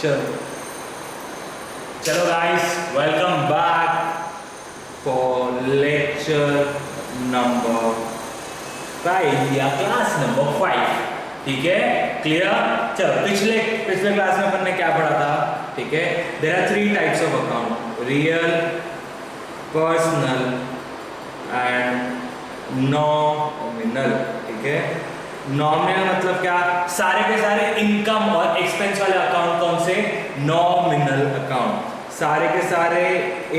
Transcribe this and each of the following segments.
चलो चलो guys, welcome back for lecture number 5 या क्लास नंबर 5। ठीक है, क्लियर। चलो पिछले क्लास में अपन ने क्या पढ़ा था? ठीक है, there are 3 types of account, real, personal and nominal. ठीक है, नॉमिनल मतलब क्या? सारे के सारे इनकम और एक्सपेंस वाले अकाउंट कौन से? Nominal account. सारे के सारे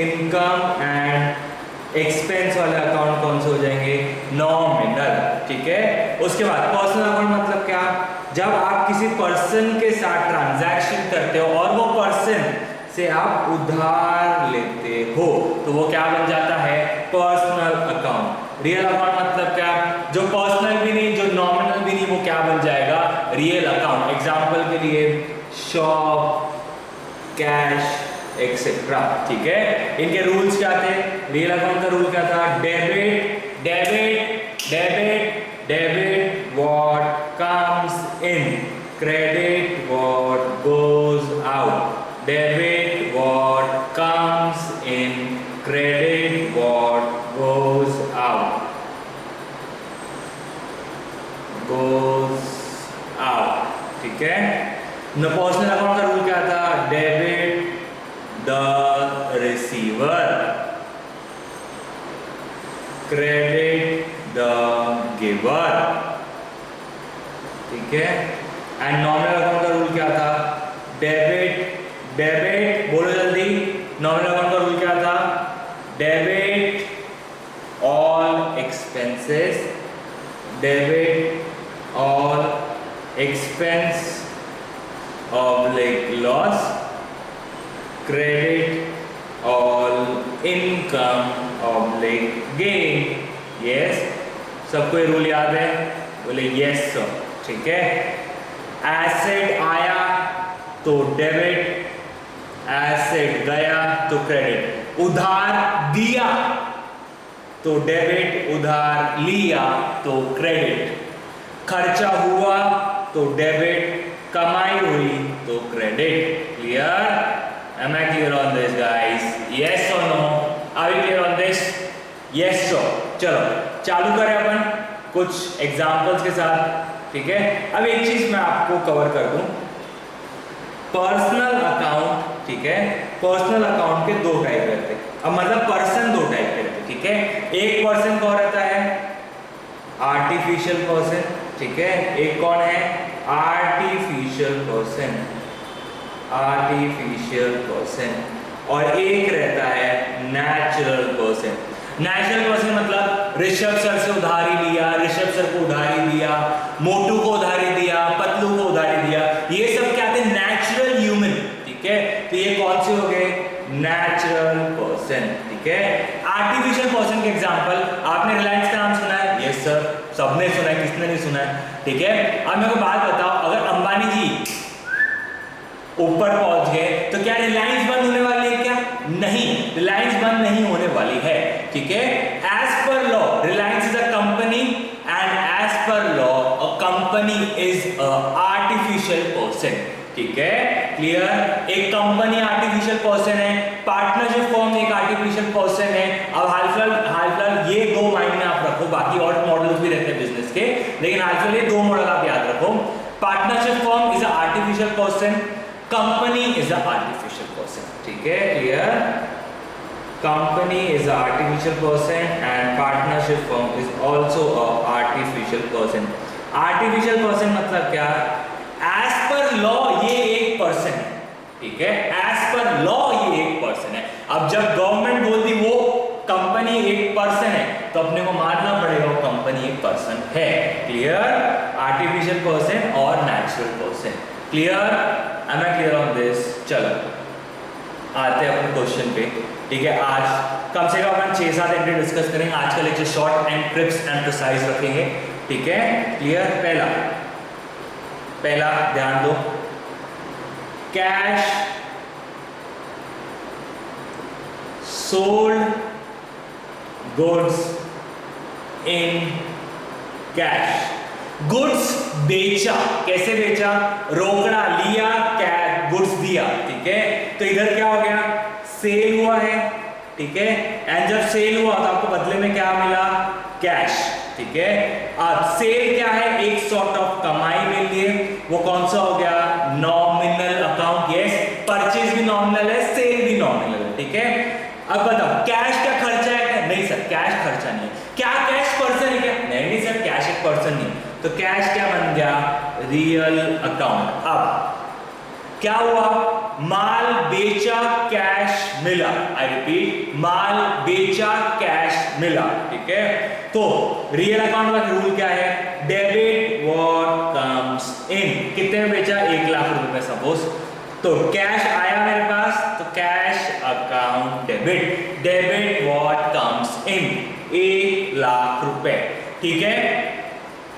इनकम एंड एक्सपेंस वाले अकाउंट कौन से हो जाएंगे? नॉमिनल। ठीक है, उसके बाद पर्सनल अकाउंट मतलब क्या? जब आप किसी पर्सन के साथ ट्रांजैक्शन करते हो और वो पर्सन से आप उधार लेते हो तो वो क्या बन जाता है? Personal account. रियल अकाउंट मतलब क्या? जो पर्सनल भी नहीं, जो नॉमिनल भी नहीं, वो क्या बन जाएगा? Real account. एग्जांपल के लिए शॉप, कैश एक्सेट्रा। ठीक है, इनके रूल्स क्या थे? रियल अकाउंट का रूल क्या था? Debit debit debit debit what comes in, credit what goes out. Debit what comes in, credit what goes out, goes out। ठीक है, न पर्सनल अकाउंट का रूल क्या था? Debit the receiver, credit the giver. ठीक है, एंड नॉमिनल अकाउंट का rule क्या था? डेबिट डेबिट, बोलो जल्दी, नॉमिनल अकाउंट का रूल क्या था? Debit all expenses, debit all expense loss, credit all income gain। yes, सबको ये रूल याद है? बोले यस सर। ठीक है, एसेट आया तो डेबिट, एसेट गया तो क्रेडिट। उधार दिया तो डेबिट, उधार लिया तो क्रेडिट। खर्चा हुआ तो डेबिट, कमाई हुई तो credit. Clear? Am I clear on this guys? Yes और no? Are we clear on this? Yes sir. चलो चालू करें अपन कुछ एग्जांपल्स के साथ। ठीक है, अब एक चीज मैं आपको कवर कर दूं, पर्सनल अकाउंट। ठीक है, पर्सनल अकाउंट के 2 टाइप रहते हैं। अब मतलब पर्सन 2 टाइप के रहते हैं। ठीक है, एक पर्सन कौन रहता है? Artificial person. ठीक है, एक कौन है? Artificial person, artificial person. और एक रहता है नेचुरल पर्सन। नेचुरल पर्सन मतलब ऋषभ सर से उधारी लिया, ऋषभ सर को उधारी दिया, मोटू को उधारी दिया, पतलू को उधारी दिया। ये सब क्या थे? Natural human. ठीक है, तो ये कौन से हो गए? Natural person. ठीक है, आर्टिफिशियल पर्सन के एग्जांपल, आपने रिलायंस का नाम सुना है? यस सर, सबने सुना है, किसने नहीं सुना है? ठीक है, अब मेरे को बात बताओ, अगर अंबानी जी ऊपर पहुंच गए तो क्या रिलायंस बंद होने वाली है क्या? नहीं, रिलायंस बंद नहीं होने वाली है। ठीक है, as per law Reliance is a company and as per law a company is a artificial person. ठीक है, क्लियर? एक कंपनी आर्टिफिशियल पर्सन है, पार्टनरशिप फॉर्म एक आर्टिफिशियल पर्सन है। अब हाल फिलहाल ये 2 माइंड में आप रखो, बाकी और मॉडल्स भी रहते हैं बिजनेस के, लेकिन हाल फिलहाल ये 2 मॉडल आप याद रखो। Partnership form is a artificial person, company is a artificial person. ठीक है, clear? Company is a artificial person and partnership form is also a artificial person. Artificial person मतलब क्या? एज पर लॉ ये एक person है। ठीक है, as per law ये एक पर्सन है। अब जब गवर्नमेंट बोलती वो कंपनी एक पर्सन है तो अपने को मानना पड़ेगा वो कंपनी एक पर्सन है। क्लियर? आर्टिफिशियल पर्सन और natural person. Clear? Am I clear on this? चलो आते हैं अपन क्वेश्चन पे। ठीक है, आज कम से कम अपन 6-7 एंट्री डिस्कस करेंगे। आज का lecture short and crisp and precise रखेंगे। ठीक है, क्लियर? पहला ध्यान दो, cash sold goods in cash. Goods बेचा, कैसे बेचा? रोकड़ा लिया, कैश गुड्स दिया, ठीक है। तो इधर क्या हो गया, सेल हुआ है, ठीक है। एंड जब सेल हुआ तो आपको बदले में क्या मिला, कैश, ठीक है। अब सेल क्या है, एक सॉर्ट ऑफ कमाई मिली है, वो कौन सा हो गया, नॉमिनल अकाउंट। यस, परचेज भी नॉमिनल है, सेल भी नॉमिनल है, ठीक है। अब बताओ कैश क्या खर्चा है क्या, नहीं सर कैश खर्चा नहीं है। क्या कैश पर्सन है क्या, नहीं सर कैश एक पर्सन नहीं। तो कैश क्या बन गया, रियल अकाउंट। अब क्या हुआ, माल बेचा कैश मिला, आई रिपीट, माल बेचा कैश मिला, ठीक है। तो रियल अकाउंट का रूल क्या है, डेबिट व्हाट कम्स इन। कितने में बेचा, 1 लाख रुपए में सपोज, तो कैश आया मेरे पास, तो cash account debit, debit what comes in, 1 lakh रुपए, ठीक है।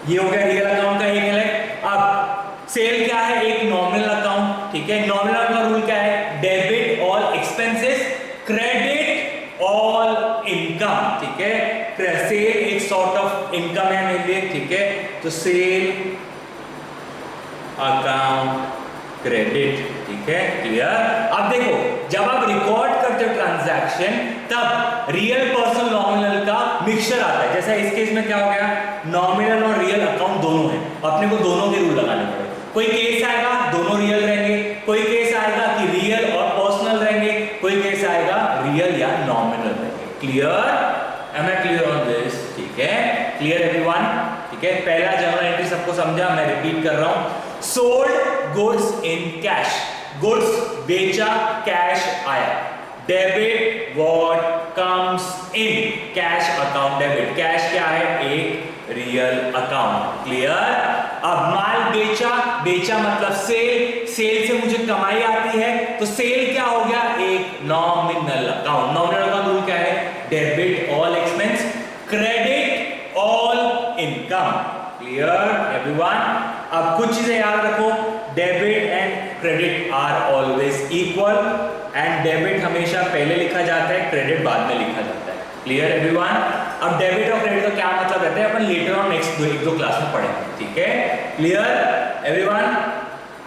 ये हो गया रियल अकाउंट का एक है। अब सेल क्या है, एक नॉमिनल अकाउंट, ठीक है। नॉमिनल का रूल क्या है, debit all expenses, credit all income, ठीक है। सेल एक सॉर्ट ऑफ इनकम है मेरे लिए, ठीक है। तो सेल अकाउंट क्रेडिट, ठीक है, क्लियर। अब देखो जब आप रिकॉर्ड करते हो ट्रांजैक्शन, तब रियल पर्सन नॉमिनल का मिक्सचर आता है। जैसा इस केस में क्या हो गया, नॉमिनल और रियल अकाउंट दोनों है, अपने को दोनों के रूल लगाने पड़े। कोई केस आएगा दोनों रियल रहेंगे, कोई केस आएगा कि रियल और पर्सनल रहेंगे, कोई केस आएगा रियल या नॉमिनल रहेंगे। Clear, am I clear on this, ठीक है, क्लियर एवरीवन, ठीक है। पहला जर्नल एंट्री सबको समझा, मैं रिपीट कर रहा हूं। Sold goods in cash, goods बेचा कैश आया, debit what comes in, cash account debit, cash क्या है, एक रियल अकाउंट, क्लियर। अब माल बेचा, बेचा मतलब सेल, सेल से मुझे कमाई आती है, तो सेल क्या हो गया, एक nominal account. Nominal account rule क्या है, debit all expense, credit all income, clear everyone. अब कुछ चीजें याद रखो, debit and credit are always equal, and debit हमेशा पहले लिखा जाता है, क्रेडिट बाद में लिखा जाता है, क्लियर एवरीवन। अब डेबिट और क्रेडिट का क्या मतलब रहता है, अपन लेटर ऑन नेक्स्ट एक दो क्लास में पढ़ेंगे, ठीक है, क्लियर एवरीवन।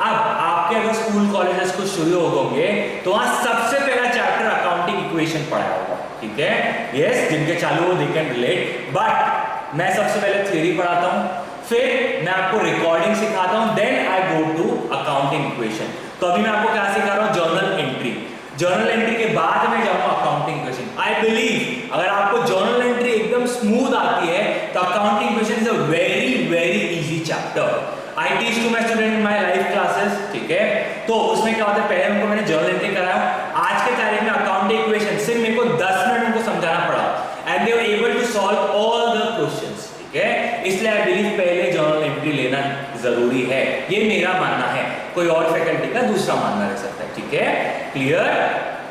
अब आपके अगर स्कूल कॉलेजेस को शुरू होंगे तो वहां सबसे पहला चैप्टर अकाउंटिंग इक्वेशन पढ़ाया होगा, ठीक है। यस, जिनके चालू हो दे कैन रिलेट, बट मैं सबसे पहले थ्योरी पढ़ाता हूं, फिर मैं आपको रिकॉर्डिंग सिखाता हूं, then I go to accounting equation. तो अभी मैं आपको क्या सिखा रहा हूं, जर्नल एंट्री। जर्नल एंट्री के बाद में जाऊंगा अकाउंटिंग इक्वेशन। आई बिलीव अगर आपको जर्नल एंट्री एकदम स्मूथ आती है तो accounting equation is a very very easy chapter. I teach to my student in my live classes, ठीक है। तो उसमें क्या होता है, पहले उनको मैंने जर्नल एंट्री कराया, आज के तारीख में अकाउंटिंग इक्वेशन सिर्फ मेरे को 10 मिनट उनको समझाना पड़ा, and they were able to solve all the questions, ठीक है। इसलिए आई बिलीव पहले जर्नल एंट्री लेना जरूरी है, ये मेरा मानना है, कोई और फैकल्टी का दूसरा मानना रह सकता है, ठीक है, clear,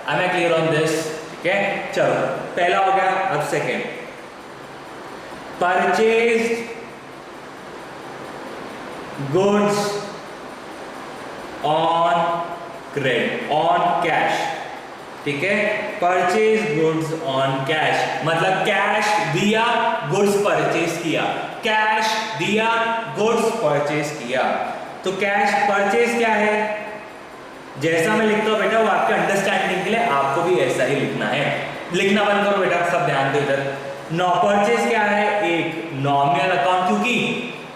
I am clear on this, ठीक है। चलो पहला हो गया, अब second, purchase goods on credit, on cash, ठीक है। परचेज गुड्स ऑन कैश मतलब कैश दिया, गुड्स परचेज किया, कैश दिया, गुड्स परचेज किया। तो कैश परचेज क्या है, जैसा मैं लिखता हूं बेटा वो आपके अंडरस्टैंडिंग के लिए आपको भी ऐसा ही लिखना है। लिखना बंद करो बेटा, सब ध्यान दो इधर। नो परचेज क्या है, एक नॉमिनल अकाउंट, क्योंकि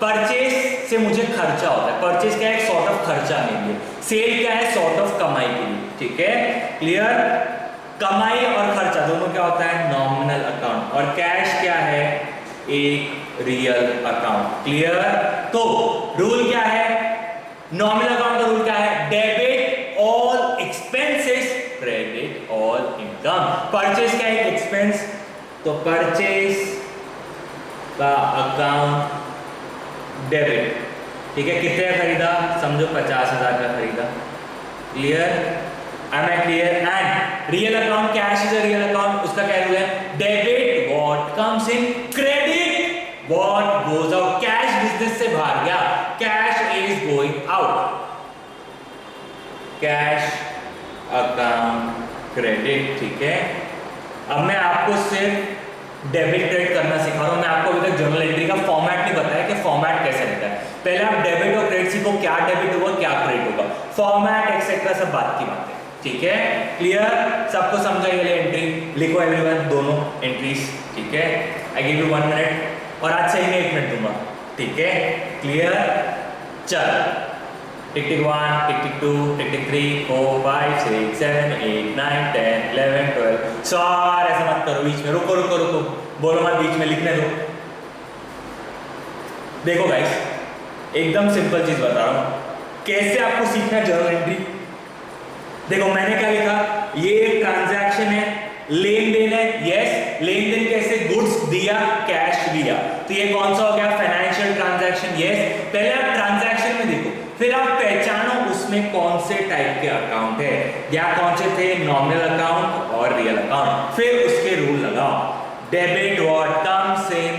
परचेज से मुझे खर्चा होता है, परचेज क्या है, एक सॉर्ट ऑफ खर्चा मेरे लिए, सेल क्या है, सॉर्ट ऑफ कमाई के लिए, ठीक है, क्लियर। कमाई और खर्चा दोनों क्या होता है, नॉमिनल अकाउंट, और कैश क्या है, एक रियल अकाउंट, क्लियर। तो रूल क्या है, नॉमिनल अकाउंट का रूल क्या है, debit all expenses, credit all income. Purchase क्या है, एक्सपेंस, तो परचेज का अकाउंट डेबिट, ठीक है। कितने का खरीदा, समझो 50,000 का खरीदा, clear, I am clear. And real account, cash is a real account, उसका क्या रूल है, debit what comes in, credit what goes out. Cash business से बाहर गया, cash is going out, cash account credit, ठीक है। अब मैं आपको सिर्फ डेबिट क्रेडिट करना सिखा रहा हूं, मैं आपको अभी तक जर्नल एंट्री का फॉर्मेट नहीं बताया कि फॉर्मेट कैसे रहता है। पहले आप डेबिट और क्रेडिट सीखो, क्या डेबिट होगा क्या क्रेडिट होगा, फॉर्मेट एक्सेट्रा सब बात की बात है, ठीक है। क्लियर, सबको समझा ये एंट्री? लिखो एवरीवन दोनों एंट्रीज, ठीक है। आई गिव यू 1 मिनट और आज सही में 1 मिनट दूंगा, ठीक है। क्लियर, चल टिक टिक 1, टिक टिक 2, टिक टिक 3, 4, 5, 6, 7, 8, 9, 10, 11, 12। सर ऐसा मत करो बीच में, रुको रुको रुको, बोलो मत बीच में, लिखने दो। देखो गाइस, एकदम सिंपल चीज बता रहा हूं कैसे आपको सीखना है जर्नल एंट्री। देखो मैंने क्या लिखा, ये एक ट्रांजैक्शन है, लेन देन है। यस, लेन देन कैसे? गुड्स दिया, कैश दिया, तो ये कौन सा हो गया? Financial transaction. यस, पहले आप ट्रांजैक्शन में देखो, फिर आप पहचानो उसमें कौन से टाइप के अकाउंट है, या कौन से थे, नॉमिनल अकाउंट और रियल अकाउंट। फिर उसके रूल लगाओ, debit what comes in,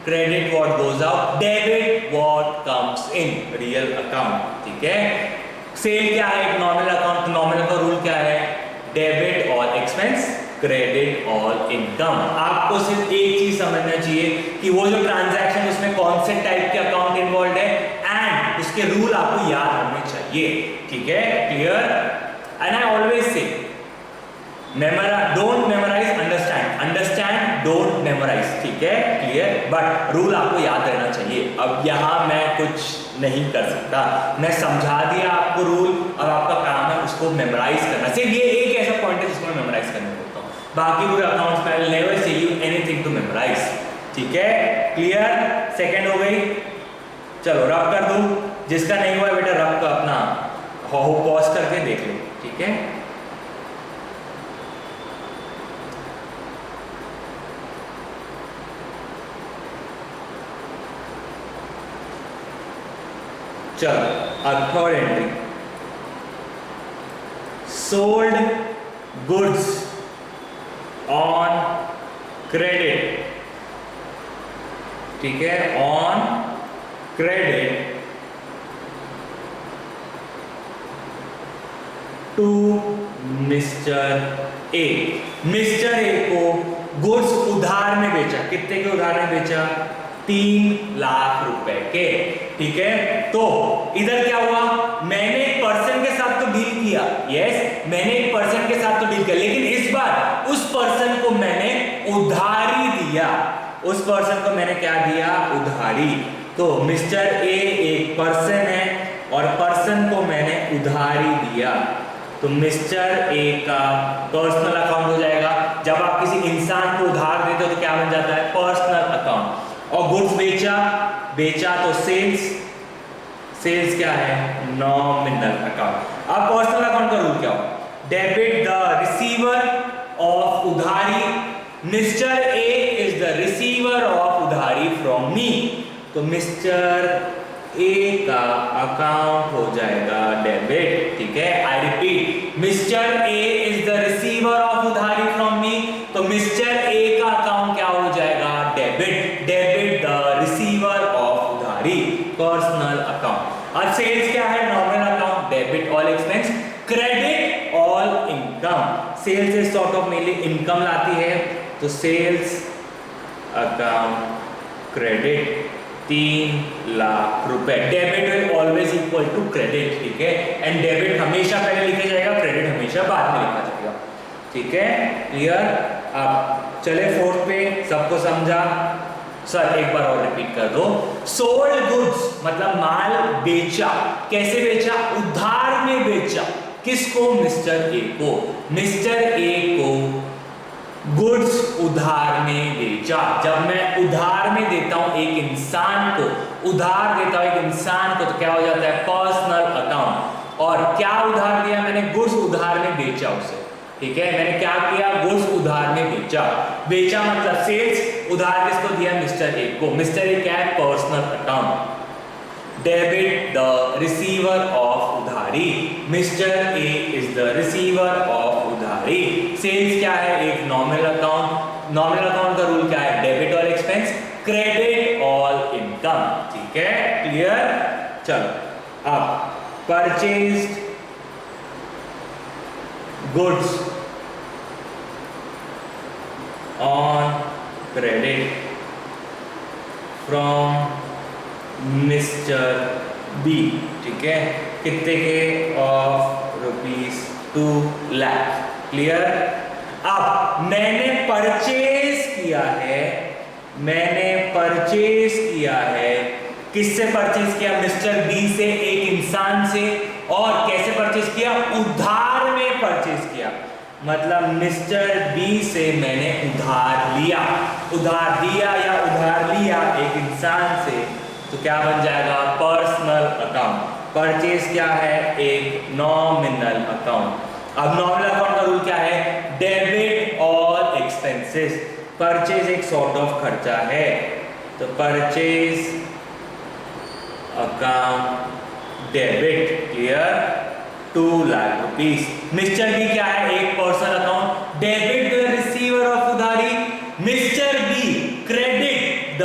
credit what goes out, debit what comes in real account, ठीक है। सेल क्या है? एक नॉमिनल अकाउंट, नॉमिनल का रूल क्या है? Debit all expense, credit all income. आपको सिर्फ एक चीज समझना चाहिए कि वो जो ट्रांजैक्शन उसमें कौन से टाइप के अकाउंट इन्वॉल्व है, एंड उसके रूल आपको याद होने चाहिए, ठीक है। Clear, and I always say don't memorize, understand, understand don't memorize, ठीक है। क्लियर, बट रूल आपको याद रहना चाहिए। अब यहां मैं कुछ नहीं कर सकता, मैं समझा दिया आपको रूल, अब आपका काम है उसको मेमोराइज करना। सिर्फ ये एक ऐसा पॉइंट है जिसको मैं मेमोराइज करने बोलता हूं, बाकी पूरे अकाउंट्स में I will never say you anything to memorize, ठीक है। क्लियर, सेकंड हो गई। चलो रब कर दूं, जिसका नहीं हुआ बेटा रब का अपना पॉज करके देख लो, ठीक है। चलो अब third entry, sold goods on credit, ठीक है, on credit to mister A. Mister A को गुड्स उधार में बेचा, कितने के उधार में बेचा? 3 लाख रुपए के, ठीक है। तो इधर क्या हुआ, मैंने एक पर्सन के साथ तो डील किया, यस मैंने एक पर्सन के साथ तो डील किया, लेकिन इस बार उस पर्सन को मैंने उधारी दिया, उस पर्सन को मैंने क्या दिया? उधारी। तो मिस्टर ए एक पर्सन है और पर्सन को मैंने उधारी दिया, तो मिस्टर ए का पर्सनल अकाउंट हो जाएगा। जब आप किसी इंसान को उधार देते हो तो क्या बन जाता है? Personal account. और गुड्स बेचा तो सेल्स क्या है? Nominal account. अब पर्सनल अकाउंट का रूल क्या हो? डेबिट द रिसीवर ऑफ उधारी, mister A is the receiver of उधारी फ्रॉम मी, तो मिस्टर ए का अकाउंट हो जाएगा डेबिट, ठीक है। I repeat, mister A is the receiver of उधारी फ्रॉम मी, तो मिस्टर ए का अकाउंट क्या हो जाएगा? Debit, debit the receiver of उधारी, पर्सनल अकाउंट। अब सेल्स क्या है? Nominal account, debit all expense, credit all income. Sales is sort of mainly income लाती है, तो सेल्स अकाउंट क्रेडिट 3 लाख रुपए। Debit will always equal to credit, ठीक है, एंड डेबिट हमेशा पहले लिखा जाएगा, क्रेडिट हमेशा बाद में लिखा जाएगा, ठीक है। क्लियर, अब चले फोर्थ पे, सबको समझा? सर एक बार और रिपीट कर दो। सोल्ड गुड्स मतलब माल बेचा, कैसे बेचा? उधार में बेचा। किसको? मिस्टर ए को। मिस्टर ए को गुड्स उधार में बेचा। जब मैं उधार में देता हूं एक इंसान को, उधार देता हूं एक इंसान को, तो क्या हो जाता है? Personal account. और क्या उधार दिया मैंने? गुड्स उधार में बेचा उसे, ठीक है। मैंने क्या किया? गुड्स उधार में बेचा। बेचा मतलब सेल्स, उधार किसको दिया? मिस्टर ए को। मिस्टर ए क्या है? Personal account. Debit the receiver of उधारी, mister A is the receiver of उधारी। सेल्स क्या है? एक नॉमिनल अकाउंट। नॉमिनल अकाउंट का रूल क्या है? Debit all expense, credit all income, ठीक है। क्लियर, चलो अब purchased goods on credit from mister B, ठीक है। कितने के, ऑफ ₹2 लाख। क्लियर। अब मैंने परचेज किया है, मैंने परचेज किया है, किससे परचेज किया? मिस्टर बी से, एक इंसान से। और कैसे परचेज किया? उधार में परचेज किया। मतलब मिस्टर बी से मैंने उधार लिया, उधार दिया या उधार लिया एक इंसान से, तो क्या बन जाएगा? Personal account. परचेज क्या है? एक नॉमिनल अकाउंट। अब नॉमिनल अकाउंट का रूल क्या है? Debit all expenses. परचेज एक सॉर्ट ऑफ खर्चा है, तो purchase account debit. Clear. ₹2 lakh. Mister B क्या है? एक personal account. Debit the receiver of उधारी, mister B credit the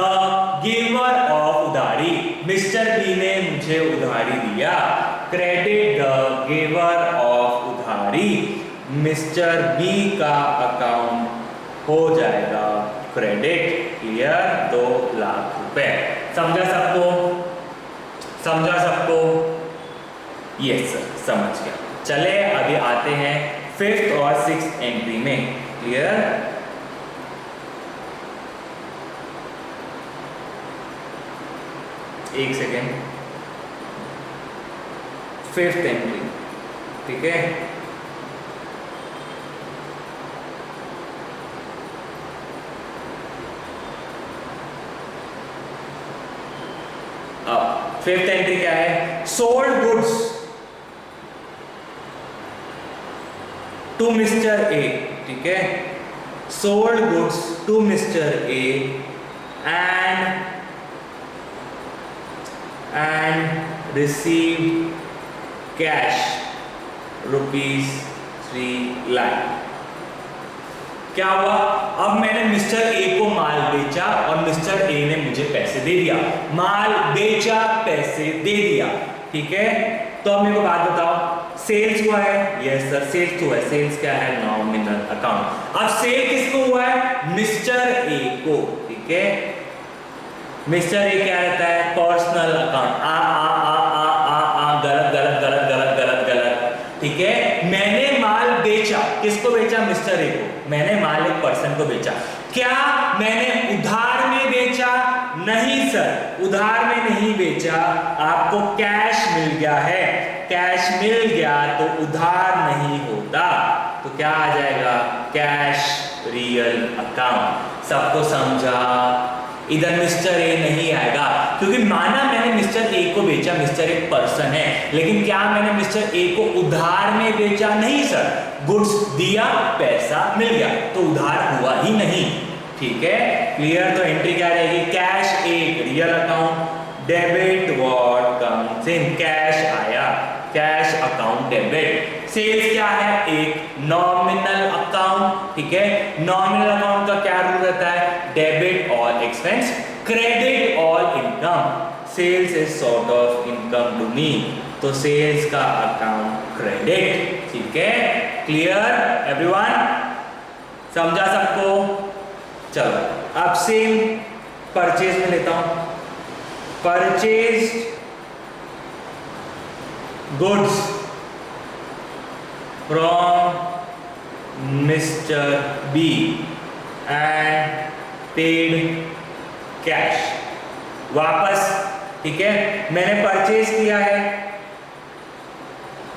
giver of उधारी। मिस्टर बी ने मुझे उधारी दिया, क्रेडिट द गिवर ऑफ उधारी। मिस्टर बी का अकाउंट हो जाएगा क्रेडिट। क्लियर। ₹2 लाख। समझा सबको? समझा सबको? यस सर, समझ गया। चले अभी आते हैं 5th और 6th एंट्री में। क्लियर। एक सेकेंड। 5th एंट्री, ठीक है। अब 5th एंट्री क्या है? Sold goods to mister A. ठीक है। Sold goods to mister A and receive cash ₹3 lakh. क्या हुआ? अब मैंने मिस्टर ए को माल बेचा और मिस्टर ए ने मुझे पैसे दे दिया। माल बेचा, पैसे दे दिया। ठीक है। तो अब मेरे को बात बताओ, सेल्स हुआ है? यस सर, सेल्स हुआ है। सेल्स क्या है? Nominal account. अब सेल किसको हुआ है? मिस्टर ए को। ठीक है। मिस्टर ए क्या रहता है? Personal account. गलत गलत गलत गलत गलत गलत। ठीक है। मैंने माल बेचा, किसको बेचा? मिस्टर ए को। मैंने माल एक पर्सन को बेचा। क्या मैंने उधार में बेचा? नहीं सर, उधार में नहीं बेचा। आपको कैश मिल गया है। कैश मिल गया तो उधार नहीं होता, तो क्या आ जाएगा? Cash real account. सबको समझा? इधर मिस्टर ए नहीं आएगा, क्योंकि माना मैंने मिस्टर ए को बेचा, मिस्टर एक पर्सन है, लेकिन क्या मैंने मिस्टर ए को उधार में बेचा? नहीं सर, गुड्स दिया, पैसा मिल गया, तो उधार हुआ ही नहीं। ठीक है। क्लियर। तो एंट्री क्या रहेगी? कैश एक real account, debit what comes in, cash आया, कैश अकाउंट डेबिट। सेल्स क्या है? एक नॉमिनल अकाउंट। ठीक है। नॉमिनल अकाउंट का क्या रूल रहता है? Debit all expense, credit all income. Sales is sort of income to me, तो सेल्स का अकाउंट क्रेडिट। ठीक है। Clear everyone? समझा सबको? चलो अब सेम परचेज में लेता हूं। Purchase goods from mister B and paid cash. वापस। ठीक है। मैंने परचेज किया है,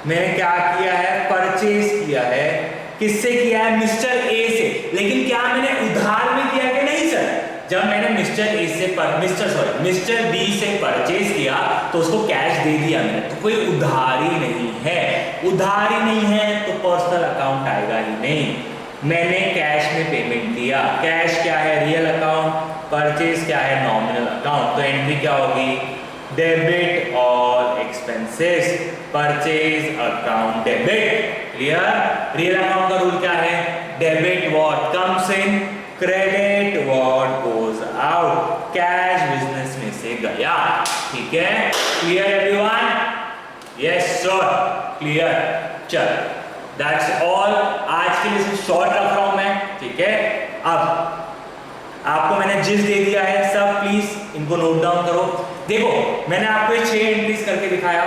मैंने क्या किया है? परचेज किया है। किससे किया है? मिस्टर ए से। लेकिन क्या मैंने उधार में किया कि नहीं सर? जब मैंने मिस्टर बी से परचेज किया तो उसको कैश दे दिया मैंने, तो कोई उधारी नहीं है। उधारी नहीं है तो पर्सनल अकाउंट आएगा ही नहीं। मैंने कैश में पेमेंट दिया। कैश क्या है? Real account. परचेज क्या है? Nominal account. तो एंट्री क्या होगी? Debit all expenses, purchase account debit. Clear. Real account का रूल क्या है? Debit what comes in, credit what goes out. Cash business में से गया। ठीक है। Clear everyone? Yes sir, clear. चल दैट्स ऑल। आज के लिए शॉर्ट रख रहा हूं मैं। ठीक है। अब आपको मैंने जिस दे दिया है, सब प्लीज इनको नोट डाउन करो। देखो मैंने आपको 6 एंट्रीज करके दिखाया।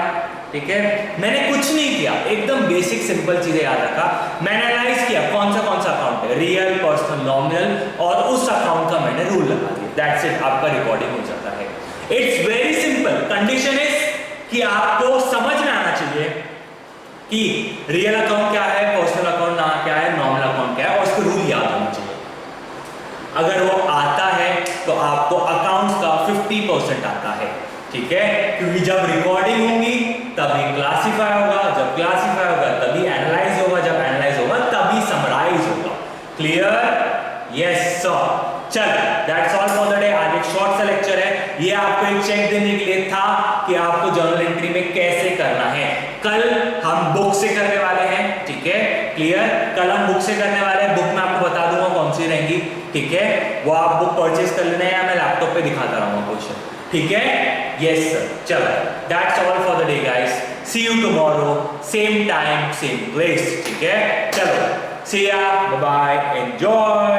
ठीक है। मैंने कुछ नहीं किया, एकदम बेसिक सिंपल चीजें याद रखा। मैंने एनालाइज किया कौन सा अकाउंट है, रियल, पर्सनल, नॉमिनल, और उस अकाउंट का मैंने रूल लगा दिया। दैट्स इट, आपका रिकॉर्डिंग हो जाता है। It's very simple. Condition is कि आपको समझ में आना चाहिए कि रियल अकाउंट क्या है, पर्सनल अकाउंट क्या है, नॉमिनल अकाउंट क्या है, और उसके रूल याद होना चाहिए। अगर वो आता है तो आपको अकाउंट्स का 50% आता है, ठीक है, क्योंकि जब रिकॉर्डिंग होगी तभी क्लासिफाई होगा, जब क्लासिफाई होगा तभी एनालाइज होगा, जब एनालाइज होगा तभी समराइज होगा। क्लियर? Yes sir. चल, that's all for the day. आज एक शॉर्ट सा लेक्चर है, ये आपको एक चेक देने के लिए था कि आपको जर्नल एंट्री में कैसे करना है। कल हम बुक से करने वाले हैं, ठीक है, क्लियर। कल हम बुक से करने वाले हैं, बुक में आपको बता दूंगा कौन सी रहेंगी, ठीक है, वो आप बुक परचेज कर लेना, या मैं लैपटॉप पे दिखाता रहूंगा क्वेश्चन, ठीक है। Yes sir. चलो, that's all for the day guys. See you tomorrow, same time same place, ठीक है। चलो, सी या, बाय बाय, एंजॉय।